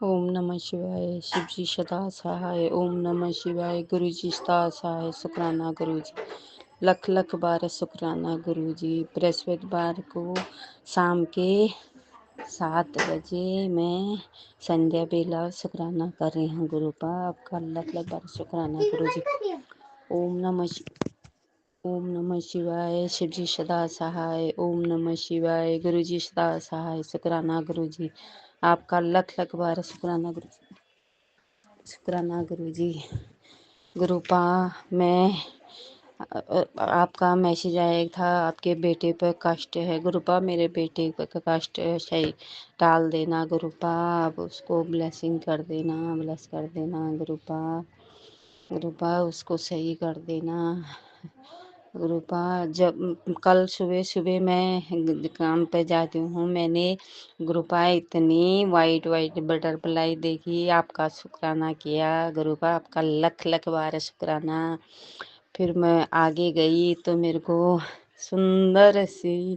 ओम नमः शिवाय। शिव जी सदा सहाय। ओम नमः शिवाय। गुरु जी सदा सहाय। शुक्राना गुरु जी। लख लख बार शुक्राना गुरु जी। बृहस्पतिवार को शाम के 7 बजे मैं संध्या बेला शुक्राना कर रही हूँ गुरु पा। आपका लख लख बार शुक्राना गुरु जी। ओम नमः शिवाय। शिव जी सदा सहाय। ओम नमः शिवाय। गुरु जी सदा सहाय। शुक्राना गुरु जी। आपका लख लख बार शुक्राना गुरु जी। शुक्राना गुरु जी। गुरु पा मैं आपका मैसेज आया था, आपके बेटे पर कष्ट है गुरुपा। मेरे बेटे पर कष्ट सही टाल देना गुरुपा। आप उसको ब्लेसिंग कर देना, ब्लेस कर देना गुरुपा। गुरुपा उसको सही कर देना गुरुपा। जब कल सुबह सुबह मैं काम पे जाती हूँ, मैंने गुरुपा इतनी वाइट वाइट बटरफ्लाई देखी। आपका शुक्राना किया गुरुपा। आपका लख लख बार शुक्राना। फिर मैं आगे गई तो मेरे को सुंदर सी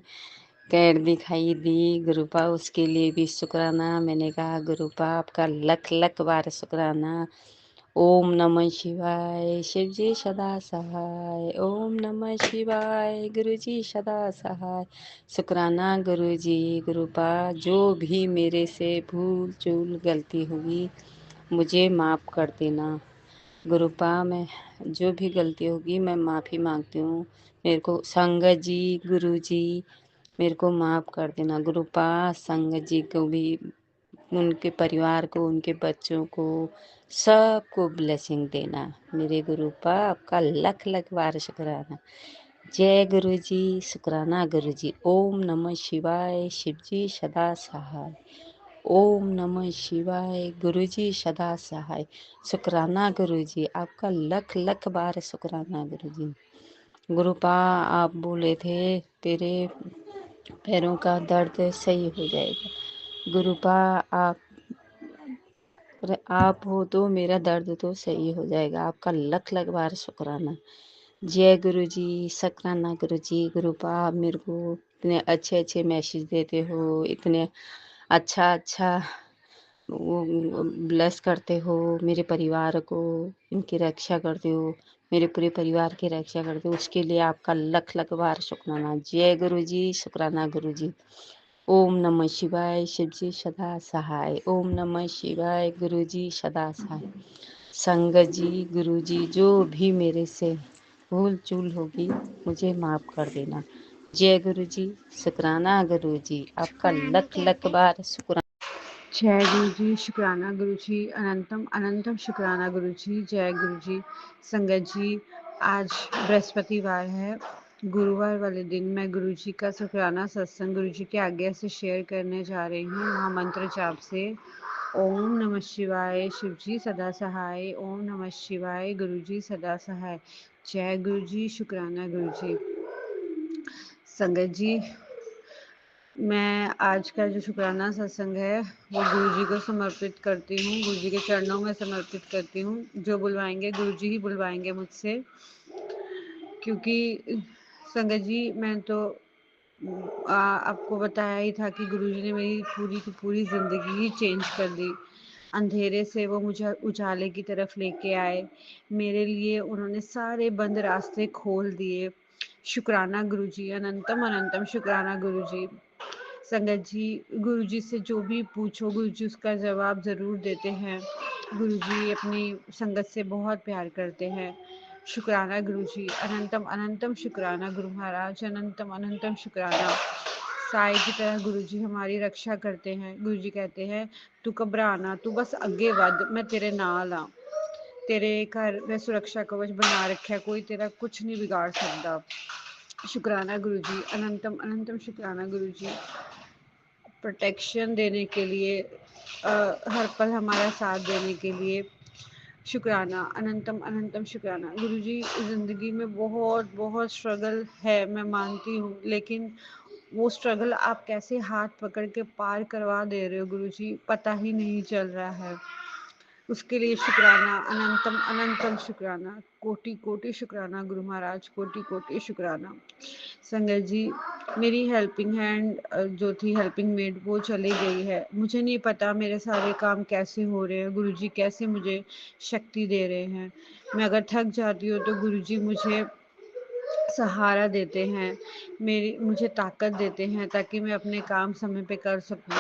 कैट दिखाई दी गुरुपा। उसके लिए भी शुक्राना। मैंने कहा गुरुपा आपका लख लख बार शुक्राना। ओम नमः शिवाय। शिव जी सदा सहाय। ओम नमः शिवाय। गुरु जी सदा सहाय। शुक्राना गुरु जी। गुरुपा जो भी मेरे से भूल चूल गलती हुई मुझे माफ़ कर देना गुरुपा। मैं जो भी गलती होगी मैं माफ़ी मांगती हूँ। मेरे को संगत जी, गुरु जी मेरे को माफ़ कर देना गुरुपा। संगत जी को भी, उनके परिवार को, उनके बच्चों को, सबको ब्लेसिंग देना मेरे गुरुपा। आपका लख लख बार शुक्राना। जय गुरु जी। शुक्राना गुरु जी। ओम नमः शिवाय। शिव जी सदा सहाय। ओम नमः शिवाय। गुरु जी सदा सहाय। शुक्राना गुरु जी। आपका लख लख बार शुक्राना गुरु जी। गुरुपा आप बोले थे तेरे पैरों का दर्द सही हो जाएगा गुरुपा। आप हो तो मेरा दर्द तो सही हो जाएगा। आपका लख लख बार शुक्राना। जय गुरु जी। शुक्राना गुरु जी। गुरुपा आप मेरे को इतने अच्छे अच्छे मैसेज देते हो, इतने अच्छा अच्छा वो ब्लेस करते हो मेरे परिवार को, इनकी रक्षा करते हो, मेरे पूरे परिवार की रक्षा करते हो, उसके लिए आपका लख लख बार शुक्राना। जय गुरु जी। शुक्राना गुरु जी। ओम नमः शिवाय। शिव जी सदा सहाय। ओम नमः शिवाय। गुरु जी सदा सहाय। संगत जी, गुरु जी जो भी मेरे से भूल चूल होगी मुझे माफ कर देना। जय गुरु जी। शुक्राना गुरु जी। आपका लख लख बार शुक्राना। जय गुरु जी। शुक्राना गुरु जी। अनंतम अनंतम शुक्राना गुरु जी। जय गुरु जी। संगत जी, आज बृहस्पतिवार है। गुरुवार वाले दिन मैं गुरु जी का शुक्राना सत्संग गुरु जी के आज्ञा से शेयर करने जा रही हूँ, महामंत्र जाप से। ओम नमः शिवाय। शिव जी सदा सहाय। ओम नमः शिवाय। गुरु जी सदा सहाय। जय गुरु जी। शुक्राना गुरु जी। संगत जी, मैं आज का जो शुक्राना सत्संग है वो गुरु जी को समर्पित करती हूँ, गुरु जी के चरणों में समर्पित करती हूँ। जो बुलवाएंगे गुरु जी ही बुलवाएंगे मुझसे, क्योंकि संगत जी मैं तो आपको बताया ही था कि गुरु जी ने मेरी पूरी की पूरी ज़िंदगी ही चेंज कर दी। अंधेरे से वो मुझे उजाले की तरफ लेके आए। मेरे लिए उन्होंने सारे बंद रास्ते खोल दिए। शुक्राना गुरु जी। अनंतम अनंतम शुक्राना गुरु जी। संगत जी, गुरु जी से जो भी पूछो गुरु जी उसका जवाब ज़रूर देते हैं। गुरु जी अपनी संगत से बहुत प्यार करते हैं। शुक्राना गुरु जी। अनंतम अनंतम शुक्राना गुरु महाराज। अनंतम अनंतम शुक्राना। साई की तरह गुरु जी हमारी रक्षा करते हैं। गुरु जी कहते हैं तू घबराना, तू बस अगे वध, मैं तेरे नाल हाँ। तेरे घर में सुरक्षा कवच बना रखा है, कोई तेरा कुछ नहीं बिगाड़ सकता। शुक्राना गुरु जी। अनंतम अनंतम शुक्राना गुरु जी। प्रोटेक्शन देने के लिए, हर पल हमारा साथ देने के लिए शुक्राना। अनंतम अनंतम शुक्राना गुरु जी। ज़िंदगी में बहुत बहुत स्ट्रगल है, मैं मानती हूँ, लेकिन वो स्ट्रगल आप कैसे हाथ पकड़ के पार करवा दे रहे हो गुरु जी, पता ही नहीं चल रहा है। उसके लिए शुक्राना, अनंतम अनंतम शुक्राना, कोटि कोटि शुक्राना गुरु महाराज, कोटि कोटि शुक्राना। संगत जी, मेरी हेल्पिंग हैंड जो थी हेल्पिंग मेड वो चली गई है। मुझे नहीं पता मेरे सारे काम कैसे हो रहे हैं, गुरुजी कैसे मुझे शक्ति दे रहे हैं। मैं अगर थक जाती हूँ तो गुरुजी मुझे सहारा देते हैं, मुझे ताकत देते हैं ताकि मैं अपने काम समय पे कर सकूं।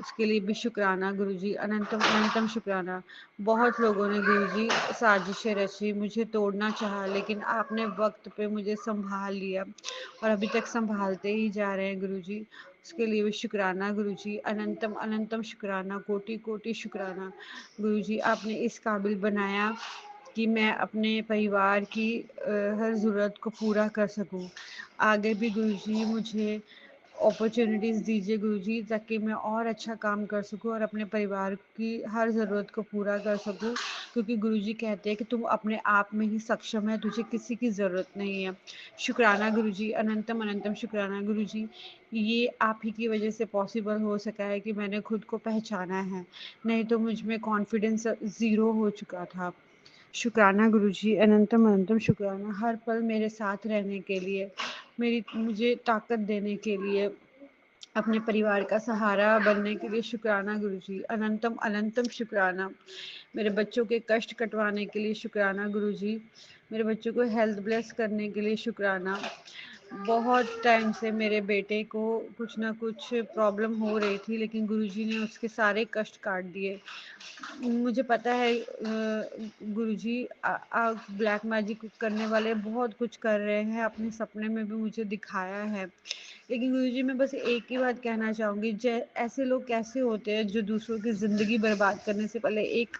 उसके लिए भी शुक्राना गुरुजी, अनंतम अनंतम शुक्राना। बहुत लोगों ने गुरुजी साजिशें रची, मुझे तोड़ना चाहा, लेकिन आपने वक्त पे मुझे संभाल लिया और अभी तक संभालते ही जा रहे हैं गुरुजी। उसके लिए भी शुक्राना गुरुजी, अनंतम अनंतम शुक्राना, कोटि कोटि शुक्राना। गुरुजी आपने इस काबिल बनाया कि मैं अपने परिवार की हर ज़रूरत को पूरा कर सकूं। आगे भी गुरुजी मुझे अपॉर्चुनिटीज़ दीजिए गुरुजी, ताकि मैं और अच्छा काम कर सकूं और अपने परिवार की हर ज़रूरत को पूरा कर सकूं, क्योंकि गुरुजी कहते हैं कि तुम अपने आप में ही सक्षम है, तुझे किसी की ज़रूरत नहीं है। शुक्राना गुरुजी, अनंतम अनंतम शुक्राना गुरुजी। ये आप ही की वजह से पॉसिबल हो सका है कि मैंने खुद को पहचाना है, नहीं तो मुझ में कॉन्फिडेंस ज़ीरो हो चुका था। शुक्राना गुरुजी, अनंतम अनंतम शुक्राना, हर पल मेरे साथ रहने के लिए, मुझे ताकत देने के लिए, अपने परिवार का सहारा बनने के लिए शुक्राना गुरुजी, अनंतम अनंतम शुक्राना। मेरे बच्चों के कष्ट कटवाने के लिए शुक्राना गुरुजी, मेरे बच्चों को हेल्थ ब्लेस करने के लिए शुक्राना। बहुत टाइम से मेरे बेटे को कुछ ना कुछ प्रॉब्लम हो रही थी, लेकिन गुरुजी ने उसके सारे कष्ट काट दिए। मुझे पता है गुरुजी ब्लैक मैजिक करने वाले बहुत कुछ कर रहे हैं, अपने सपने में भी मुझे दिखाया है। लेकिन गुरुजी मैं बस एक ही बात कहना चाहूँगी, ऐसे लोग कैसे होते हैं जो दूसरों की ज़िंदगी बर्बाद करने से पहले एक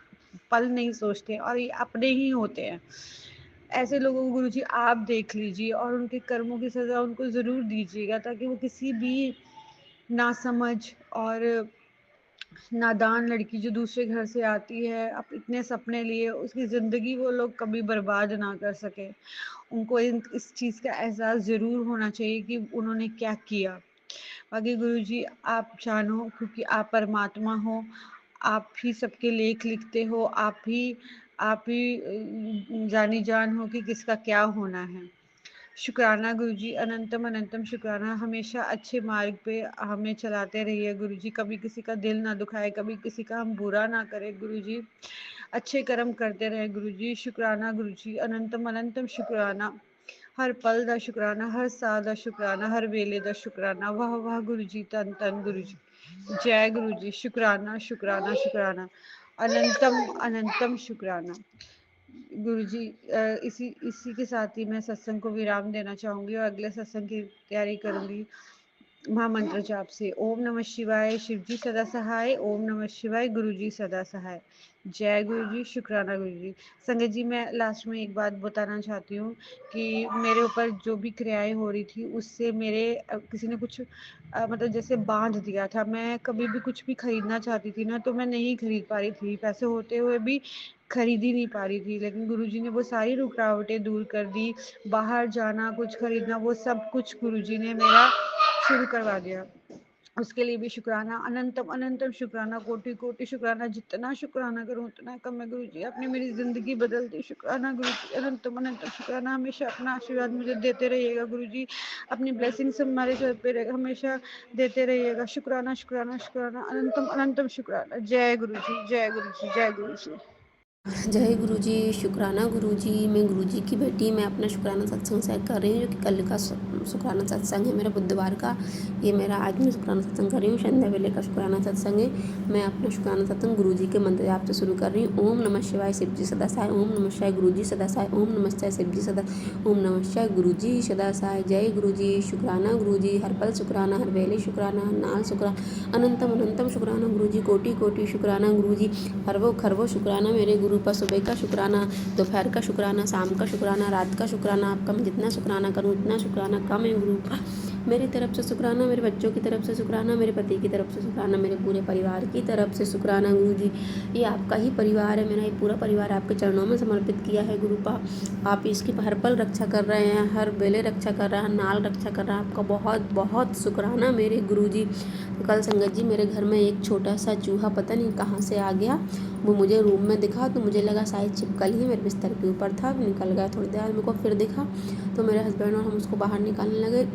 पल नहीं सोचते, और ये अपने ही होते हैं। ऐसे लोगों को गुरुजी आप देख लीजिए और उनके कर्मों की सज़ा उनको ज़रूर दीजिएगा, ताकि वो किसी भी नासमझ और नादान लड़की जो दूसरे घर से आती है, अब इतने सपने लिए, उसकी ज़िंदगी वो लोग कभी बर्बाद ना कर सके। उनको इस चीज़ का एहसास ज़रूर होना चाहिए कि उन्होंने क्या किया। बाकी गुरुजी आप जानो, क्योंकि आप परमात्मा हो, आप ही सबके लेख लिखते हो, आप ही जानी जान हो कि किसका क्या होना है। शुक्राना गुरुजी, अनंतम अनंतम शुक्राना। हमेशा अच्छे मार्ग पे हमें चलाते रहिए गुरुजी, कभी किसी का दिल ना दुखाए, कभी किसी का हम बुरा ना करें गुरुजी, अच्छे कर्म करते रहे गुरुजी। शुक्राना गुरुजी, अनंतम अनंतम शुक्राना। हर पल दा शुक्राना, हर साल दा शुक्राना, हर वेले दा शुक्राना। वाह वाह गुरुजी, तन तन गुरुजी, जय गुरुजी। शुक्राना शुक्राना शुक्राना, अनंतम अनंतम शुक्राना गुरुजी। इसी के साथ ही मैं सत्संग को विराम देना चाहूँगी और अगले सत्संग की तैयारी करूँगी महामंत्र जाप से। ओम नमः शिवाय, शिव जी सदा सहाय। ओम नमः शिवाय, गुरु जी सदा सहाय। जय गुरु जी, शुक्राना गुरु जी। संगत जी, मैं लास्ट में एक बात बताना चाहती हूँ कि मेरे ऊपर जो भी क्रियाएं हो रही थी, उससे मेरे किसी ने कुछ मतलब जैसे बांध दिया था। मैं कभी भी कुछ भी खरीदना चाहती थी ना, तो मैं नहीं खरीद पा रही थी, पैसे होते हुए भी खरीद ही नहीं पा रही थी। लेकिन गुरुजी ने वो सारी रुकावटें दूर कर दी। बाहर जाना, कुछ खरीदना, वो सब कुछ गुरुजी ने मेरा शुरू करवा दिया। उसके लिए भी शुक्राना, अनंतम अनंतम शुक्राना, कोटि कोटि शुक्राना। जितना शुक्राना करूं उतना कम है गुरुजी, आपने मेरी ज़िंदगी बदल दी। शुक्राना गुरुजी, अनंतम अनंतम शुक्राना। हमेशा अपना आशीर्वाद मुझे देते रहिएगा गुरुजी, अपनी ब्लेसिंग्स हमारे सर पे हमेशा देते रहिएगा। शुक्राना शुक्राना शुक्राना, अनंतम अनंतम शुक्राना। जय गुरुजी, जय गुरुजी, जय गुरुजी। जय गुरुजी, शुक्राना गुरुजी। मैं गुरुजी की बेटी, मैं अपना शुक्राना सत्संग शेयर कर रही हूँ, जो कि कल का शुक्राना सत्संग है मेरा, बुधवार का। ये मेरा आज मैं शुक्राना सत्संग कर रही हूँ, संध्या वेले का शुक्राना सत्संग है। मैं अपना शुक्राना सत्संग गुरुजी के मंत्र जाप से शुरू कर रही हूँ। ओम नमः शिवाय, शिव जी सदा सहाय। ओम नमः शिवाय, गुरुजी सदा सहाय। ओम नमः शिवाय, शिव जी सदा। ओम नमः शिवाय, गुरुजी सदा सहाय। जय गुरुजी, शुक्राना गुरुजी। हर पल शुक्राना, हर वेले शुक्राना, हर नाल शुक्राना, अनंतम अनंतम शुक्राना गुरुजी। कोटि कोटि शुक्राना गुरुजी। हरवो खरवो शुक्राना मेरे गुरु पर। सुबह का शुक्राना, दोपहर का शुक्राना, शाम का शुक्राना, रात का शुक्राना। आपका मैं जितना शुक्राना करूँ उतना शुक्राना कम है गुरु का। मेरी तरफ से शुक्राना, मेरे बच्चों की तरफ से शुक्राना, मेरे पति की तरफ से शुक्राना, मेरे पूरे परिवार की तरफ से शुक्राना गुरुजी। ये आपका ही परिवार है, मेरा ये पूरा परिवार आपके चरणों में समर्पित किया है गुरुपा। आप इसकी हर पल रक्षा कर रहे हैं, हर वेले रक्षा कर रहे हैं, नाल रक्षा कर रहे हैं। आपका बहुत बहुत शुक्राना मेरे गुरुजी। तो कल संगत जी मेरे घर में एक छोटा सा चूहा पता नहीं कहाँ से आ गया, वो मुझे रूम में दिखा तो मुझे लगा शायद छिपकली ही मेरे बिस्तर के ऊपर था, निकल गया। थोड़ी देर मेरे को फिर दिखा तो मेरे हस्बैंड और हम उसको बाहर निकालने लगे,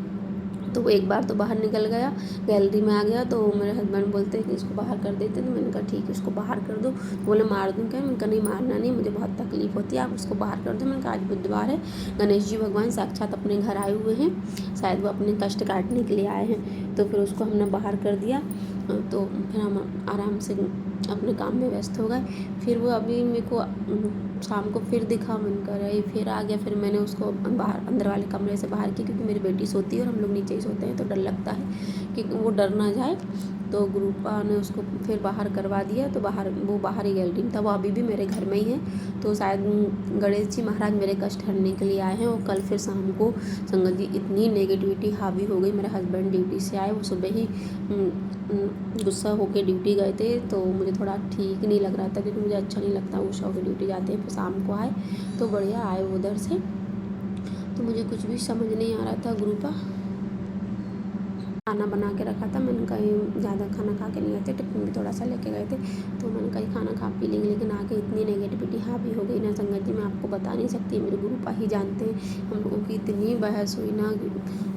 तो वो एक बार तो बाहर निकल गया, गैलरी में आ गया। तो मेरे हस्बैंड बोलते हैं कि इसको बाहर कर देते, तो मैंने कहा ठीक है इसको बाहर कर दो। बोले मार दूँ क्या? मैंने कहा नहीं मारना नहीं, मुझे बहुत तकलीफ होती है, आप उसको बाहर कर दो। मैंने कहा आज बुधवार है, गणेश जी भगवान साक्षात अपने घर आए हुए हैं, शायद वो अपने कष्ट काटने के लिए आए हैं। तो फिर उसको हमने बाहर कर दिया, तो फिर हम आराम से अपने काम में व्यस्त हो गए। फिर वो अभी मेरे को शाम को फिर दिखा, मन कर रही फिर आ गया। फिर मैंने उसको बाहर अंदर वाले कमरे से बाहर किया, क्योंकि मेरी बेटी सोती है और हम लोग नीचे ही सोते हैं, तो डर लगता है कि वो डर ना जाए। तो गुरुपा ने उसको फिर बाहर करवा दिया, तो वो बाहर ही गैलरी में था। वो अभी भी मेरे घर में ही है, तो शायद गणेश जी महाराज मेरे कष्ट हरने के लिए आए हैं। और कल फिर शाम को संगत जी इतनी नेगेटिविटी हावी हो गई, मेरे हस्बैंड ड्यूटी से आए, वो सुबह ही गुस्सा होकर ड्यूटी गए थे, तो मुझे थोड़ा ठीक नहीं लग रहा था, क्योंकि मुझे अच्छा नहीं लगता गुस्सा होकर ड्यूटी जाते हैं। फिर शाम को आए तो बढ़िया आए वो उधर से, तो मुझे कुछ भी समझ नहीं आ रहा था गुरुपा। खाना बना के रखा था, मैंने कहीं ज़्यादा खाना खा के नहीं आते, टिफिन भी थोड़ा सा लेके गए थे, तो मैंने कहीं खाना खा पी लेंगे, लेकिन आके इतनी नेगेटिविटी हावी हो गई ना संगत जी, मैं आपको बता नहीं सकती। मेरे गुरुपा ही जानते हैं, हम लोगों की इतनी बहस हुई ना,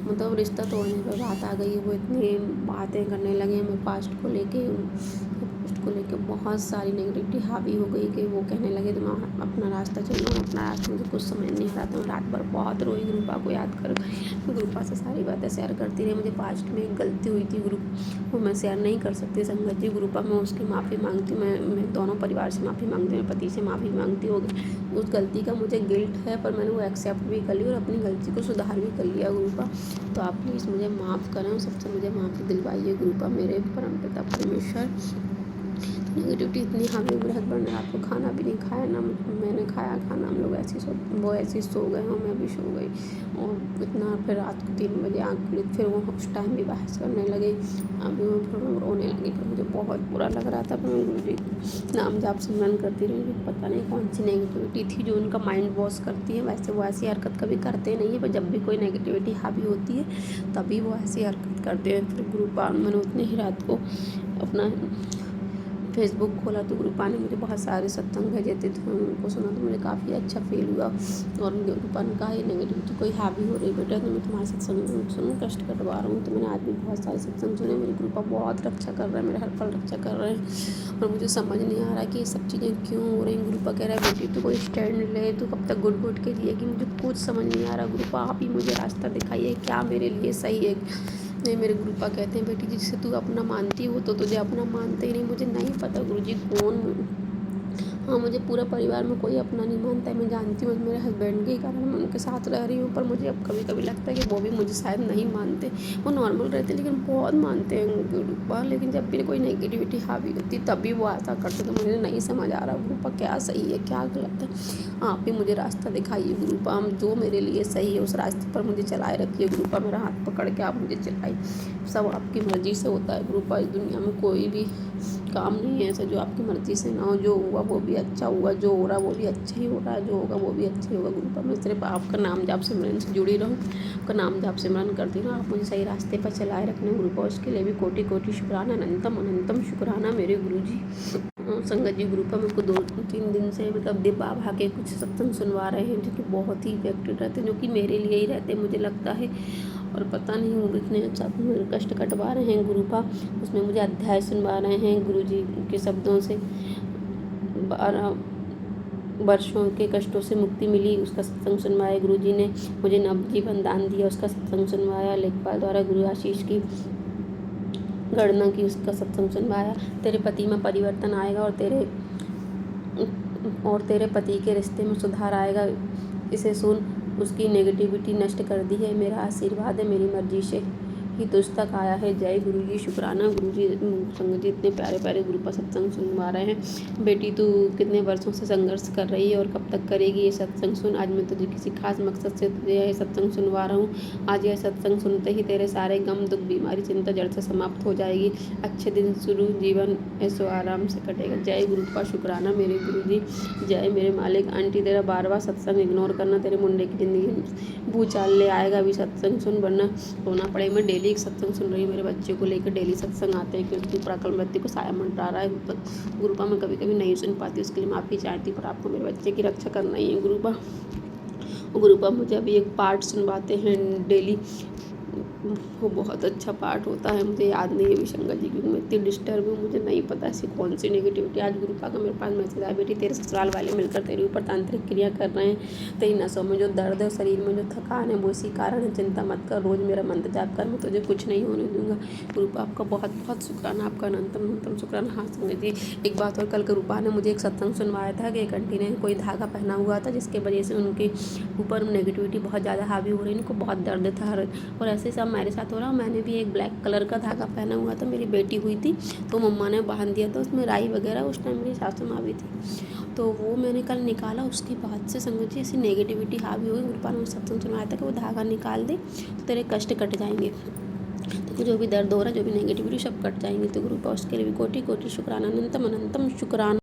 मतलब रिश्ता तोड़ने पर बात आ गई। वो इतनी बातें करने लगे मेरे पास्ट को लेके बहुत सारी नेगेटिविटी हावी हो गई कि वो कहने लगे तो मैं अपना रास्ता चल रहा हूँ, अपना रास्ता। मुझे कुछ समझ नहीं आ रहा था, मैं रात भर बहुत रोई गुरुपा को याद कर। मैं गुरुपा से सारी बातें शेयर करती रही। मुझे पास्ट में एक गलती हुई थी गुरु, वो मैं शेयर नहीं कर सकती संगत जी। गुरुपा मैं उसकी माफ़ी मांगती हूँ, मैं दोनों परिवार से माफ़ी मांगती हूँ, मेरे पति से माफ़ी मांगती हूँ। उस गलती का मुझे गिल्ट है, पर मैंने वो एक्सेप्ट भी कर ली और अपनी गलती को सुधार भी कर लिया गुरुपा। तो आप प्लीज़ मुझे माफ़ करें और सबसे मुझे माफ़ी दिलवाइए गुरुपा, मेरे परमपिता परमेश्वर। नेगेटिविटी इतनी हावी, मेरे हस्बैंड ने रात को खाना भी नहीं खाया, ना मैंने खाया खाना। हम लोग वो ऐसे ही सो गए और मैं भी सो गई, और इतना फिर रात को 3 बजे आँख खुली, फिर वो उस टाइम भी बहस करने लगे। अभी वो फिर रोने लगी, फिर मुझे बहुत बुरा लग रहा था। फिर मैं गुरु जी नाम जाप सिमरन करती रही, पता नहीं कौन सी नेगेटिविटी थी जो उनका माइंड वॉश करती है। वैसे वो ऐसी हरकत कभी करते नहीं है, पर जब भी कोई नेगेटिविटी हावी होती है तभी वो ऐसी हरकत करते हैं। फिर गुरुपा मैंने उतने ही रात को अपना फेसबुक खोला तो गुरुपा ने मुझे बहुत सारे सत्संग भेजे थे, तो उनको सुना तो मुझे काफ़ी अच्छा फील हुआ। और गुरुपा ने कहा ये नेगेटिविटी कोई हावी हो रही बेटा, तो मैं तुम्हारे सत्संग सुनूँ, कष्ट कटवा रहा हूँ। तो मैंने आज भी बहुत सारे सत्संग सुने। मेरी गुरुपा बहुत रक्षा कर रहा है, मेरे हर पल रक्षा कर रहे हैं, और मुझे समझ नहीं आ रहा कि ये सब चीज़ें क्यों हो रही। गुरुपा कह रहा है बेटी तो कोई स्टैंड ले, तो कब तक गुट गुट के जिएगी, मुझे कुछ समझ नहीं आ रहा। गुरुपा आप ही मुझे रास्ता दिखाइए, क्या मेरे लिए सही है। नहीं, मेरे गुरुपा कहते हैं बेटी जिसे तू अपना मानती हो तो तुझे अपना मानते ही नहीं। मुझे नहीं पता गुरुजी कौन, हाँ मुझे पूरा परिवार में कोई अपना नहीं मानता है। मैं जानती हूँ मेरे हस्बैंड के कारण मैं उनके साथ रह रही हूँ, पर मुझे अब कभी कभी लगता है कि वो भी मुझे शायद नहीं मानते। वो नॉर्मल रहते लेकिन बहुत मानते हैं गुरुपा, लेकिन जब भी कोई नेगेटिविटी हावी होती तभी वो ऐसा करते, तो मुझे नहीं समझ आ रहा गुरुपा क्या सही है क्या गलत है। आप ही मुझे रास्ता दिखाइए गुरुपा, हम जो मेरे लिए सही है उस रास्ते पर मुझे चलाए रखिए गुरुपा। मेरा हाथ पकड़ के आप मुझे चलाइए, सब आपकी मर्ज़ी से होता है गुरुपा। इस दुनिया में कोई भी काम नहीं है ऐसा जो आपकी मर्ज़ी से ना हो। जो हुआ वो भी अच्छा हुआ, जो हो रहा वो भी अच्छा ही हो रहा है, जो होगा वो भी अच्छा ही होगा गुरुपा। मैं सिर्फ आपका नाम जाप सिमरन से जुड़ी रहूँ, आपका नाम जाप सिमरन करती रहूँ, आप मुझे सही रास्ते पर चलाए रखने गुरुपा। उसके लिए भी कोटि कोटि शुक्राना, अनंतम अनंतम शुक्राना मेरे गुरुजी। संगत जी गुरुपा मेरे को 2-3 दिन से मतलब दिप बाबा के कुछ सत्संग सुनवा रहे हैं, जो कि बहुत ही इफेक्टिव रहते हैं, जो कि मेरे लिए ही रहते हैं मुझे लगता है। और पता नहीं वो इतने अच्छा मेरे कष्ट कटवा रहे हैं गुरुपा। उसमें मुझे अध्याय सुनवा रहे हैं गुरुजी के शब्दों से। 12 वर्षों के कष्टों से मुक्ति मिली उसका सत्संग सुनवाया गुरुजी ने। मुझे नवजीवन दान दिया उसका सत्संग सुनवाया। लेखपाल द्वारा गुरु आशीष की गणना की उसका सत्संग सुनवाया। तेरे पति में परिवर्तन आएगा और तेरे पति के रिश्ते में सुधार आएगा, इसे सुन। उसकी नेगेटिविटी नष्ट कर दी है, मेरा आशीर्वाद है, मेरी मर्जी से ही तुझ तक आया है। जय गुरु जी, शुक्राना गुरु जी। संगत जी इतने प्यारे प्यारे गुरु का सत्संग सुनवा रहे हैं। बेटी तू कितने वर्षों से संघर्ष कर रही है और कब तक करेगी ये सत्संग सुन। आज मैं तुझे किसी खास मकसद से तुझे यह सत्संग सुनवा रहा हूँ। आज यह सत्संग सुनते ही तेरे सारे गम दुख बीमारी चिंता जड़ से समाप्त हो जाएगी। अच्छे दिन शुरू, जीवन ऐसो आराम से कटेगा। जय गुरु का शुक्राना मेरे गुरु जी। जय मेरे मालिक। आंटी तेरा बार सत्संग इग्नोर करना तेरे मुंडे की ज़िंदगी भूचाल ले आएगा। अभी सत्संग सुन वरना होना पड़ेगा। मैं डेली एक सत्संग सुन रही हूँ। मेरे बच्चे को लेकर डेली सत्संग आते हैं क्योंकि प्राकल मृत्यु को साया मंडरा रहा है। गुरुपा मैं कभी कभी नहीं सुन पाती, उसके लिए माफ़ी चाहती हूँ, पर आपको मेरे बच्चे की रक्षा करना ही है गुरुपा मुझे अभी एक पार्ट सुनवाते हैं डेली। वो बहुत अच्छा पार्ट होता है, मुझे याद नहीं है विशंकर जी, क्योंकि मैं इतनी डिस्टर्ब हूँ, मुझे नहीं पता ऐसी कौन सी नेगेटिविटी। आज गुरुपा का मेरे पास मैसेज आया, बेटी तेरे ससुराल वाले मिलकर तेरे ऊपर तांत्रिक क्रिया कर रहे हैं। तेरी नसों में जो दर्द है, शरीर में जो थकान है, वो इसी कारण है। चिंता मत कर, रोज़ मेरा मंत्र जाप कर, मैं तुझे कुछ नहीं होने दूंगा। गुरुपा आपका बहुत बहुत शुक्राना, आपका अनंतम शुक्राना। हाँ संगत जी एक बात और, कल गुरुपा ने मुझे एक सत्संग सुनवाया था कि एक आंटी ने कोई धागा पहना हुआ था जिसके वजह से उनके ऊपर नेगेटिविटी बहुत ज़्यादा हावी हो रही है, उनको बहुत दर्द था। और ऐसे सब मेरे साथ हो रहा। मैंने भी एक ब्लैक कलर का धागा पहना हुआ था, मेरी बेटी हुई थी तो मम्मा ने बांध दिया था, उसमें राई वगैरह, उस टाइम मेरी सासू माँ भी थी, तो वो मैंने कल निकाला। उसके बाद से संगत जी ऐसी नेगेटिविटी हावी हुई। गुरुपा ने सत्संग सुनाया था कि वो धागा निकाल दे तो तेरे कष्ट कट जाएंगे, तो जो भी दर्द हो रहा है, जो भी नेगेटिविटी सब कट जाएंगे। तो गुरुपा उसके लिए भी कोटि कोटि शुक्राना, अनंतम शुक्राना।